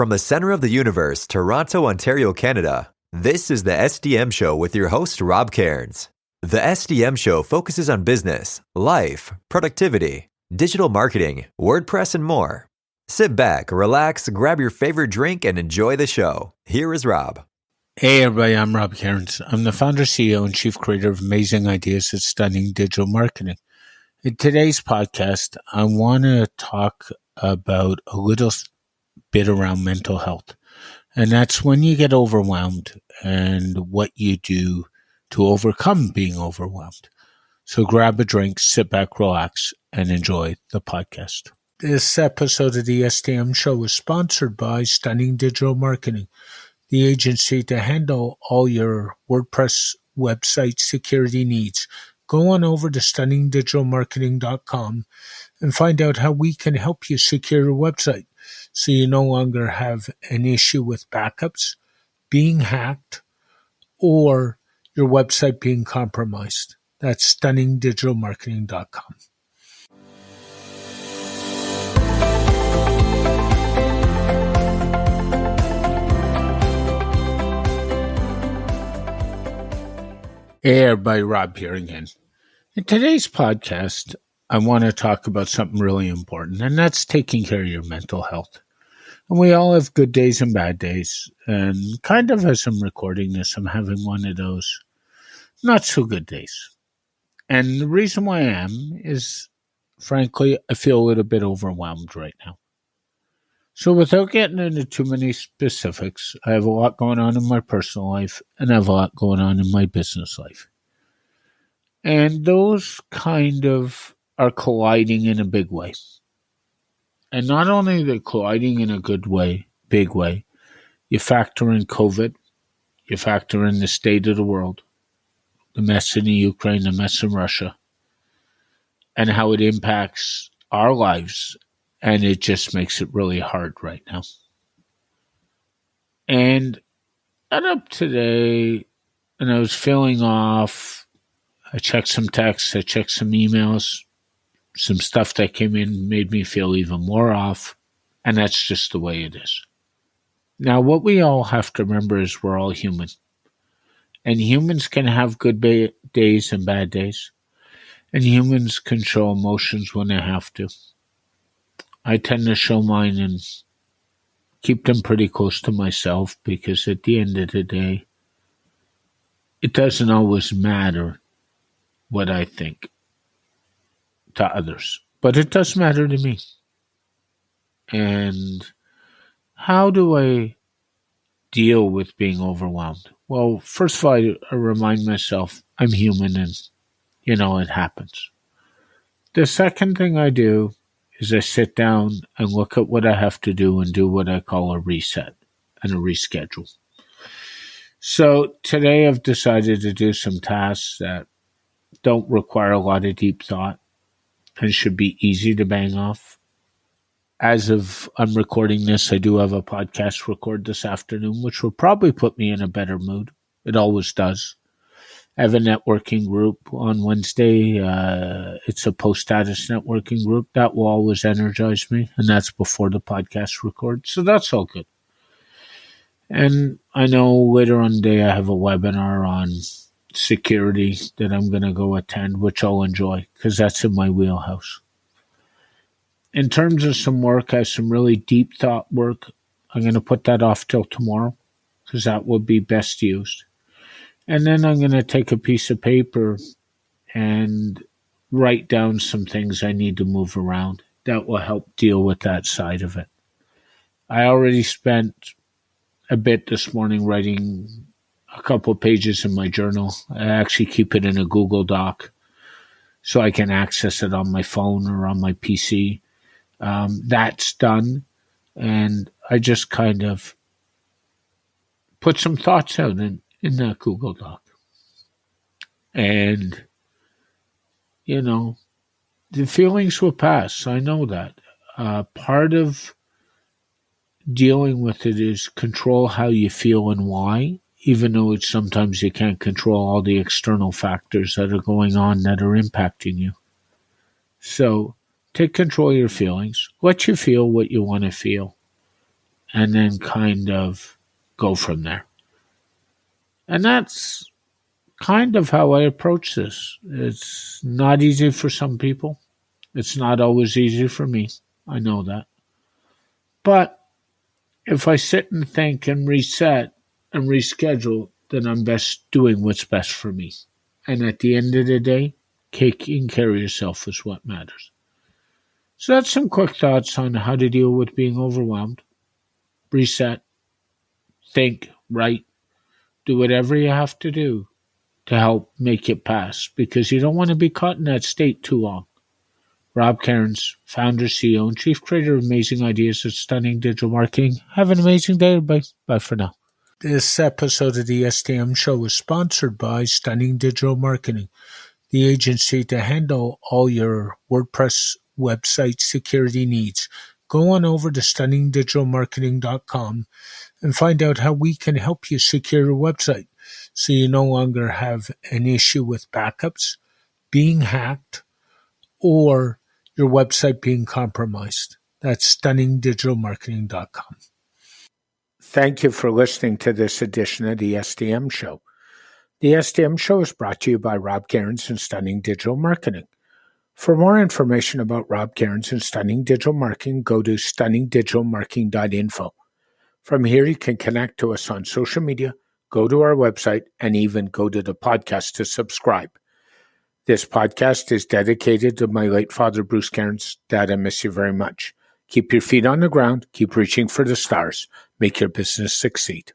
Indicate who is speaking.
Speaker 1: From the center of the universe, Toronto, Ontario, Canada, this is the SDM Show with your host, Rob Cairns. The SDM Show focuses on business, life, productivity, digital marketing, WordPress, and more. Sit back, relax, grab your favorite drink, and enjoy the show. Here is Rob.
Speaker 2: Hey everybody, I'm Rob Cairns. I'm the founder, CEO, and chief creator of Amazing Ideas at Stunning Digital Marketing. In today's podcast, I want to talk about a little bit around mental health. And that's when you get overwhelmed and what you do to overcome being overwhelmed. So grab a drink, sit back, relax, and enjoy the podcast. This episode of the SDM Show is sponsored by Stunning Digital Marketing, the agency to handle all your WordPress website security needs. Go on over to stunningdigitalmarketing.com and find out how we can help you secure your website so you no longer have an issue with backups, being hacked, or your website being compromised. That's stunningdigitalmarketing.com. Hey everybody, Rob here again. In today's podcast, I want to talk about something really important, and that's taking care of your mental health. And we all have good days and bad days, and kind of as I'm recording this, I'm having one of those not so good days. And the reason why I am is, frankly, I feel a little bit overwhelmed right now. So without getting into too many specifics, I have a lot going on in my personal life, and I have a lot going on in my business life. And those kind of are colliding in a big way. And not only are they colliding in a good way, big way, you factor in COVID, you factor in the state of the world, the mess in the Ukraine, the mess in Russia, and how it impacts our lives, and it just makes it really hard right now. And I got up today, and I was feeling off. I checked some texts, I checked some emails, some stuff that came in made me feel even more off, and that's just the way it is. Now, what we all have to remember is we're all human, and humans can have good days and bad days, and humans can show emotions when they have to. I tend to show mine and keep them pretty close to myself because at the end of the day, it doesn't always matter what I think to others, but it does matter to me. And how do I deal with being overwhelmed? Well, first of all, I remind myself I'm human and, it happens. The second thing I do is I sit down and look at what I have to do and do what I call a reset and a reschedule. So today I've decided to do some tasks that don't require a lot of deep thought and should be easy to bang off. As of I'm recording this, I do have a podcast record this afternoon, which will probably put me in a better mood. It always does. I have a networking group on Wednesday. It's a post-status networking group. That will always energize me, and that's before the podcast record. So that's all good. And I know later on today I have a webinar on security that I'm going to go attend, which I'll enjoy because that's in my wheelhouse. In terms of some work, I have some really deep thought work. I'm going to put that off till tomorrow because that would be best used. And then I'm going to take a piece of paper and write down some things I need to move around. That will help deal with that side of it. I already spent a bit this morning writing a couple pages in my journal. I actually keep it in a Google Doc so I can access it on my phone or on my PC. That's done. And I just kind of put some thoughts out in that Google Doc. And, the feelings will pass. I know that. Part of dealing with it is control how you feel and why, even though it's sometimes you can't control all the external factors that are going on that are impacting you. So take control of your feelings. Let you feel what you want to feel. and then kind of go from there. And that's kind of how I approach this. It's not easy for some people. It's not always easy for me. I know that. But if I sit and think and reset and reschedule, then I'm best doing what's best for me. And at the end of the day, taking care of yourself is what matters. So that's some quick thoughts on how to deal with being overwhelmed. Reset, think, write, do whatever you have to do to help make it pass because you don't want to be caught in that state too long. Rob Cairns, founder, CEO, and chief creator of Amazing Ideas at Stunning Digital Marketing. Have an amazing day, everybody. Bye for now. This episode of the STM Show is sponsored by Stunning Digital Marketing, the agency to handle all your WordPress website security needs. Go on over to stunningdigitalmarketing.com and find out how we can help you secure your website so you no longer have an issue with backups, being hacked, or your website being compromised. That's stunningdigitalmarketing.com. Thank you for listening to this edition of the SDM Show. The SDM Show is brought to you by Rob Cairns and Stunning Digital Marketing. For more information about Rob Cairns and Stunning Digital Marketing, go to stunningdigitalmarketing.info. From here, you can connect to us on social media, go to our website, and even go to the podcast to subscribe. This podcast is dedicated to my late father, Bruce Cairns. Dad, I miss you very much. Keep your feet on the ground. Keep reaching for the stars. Make your business succeed.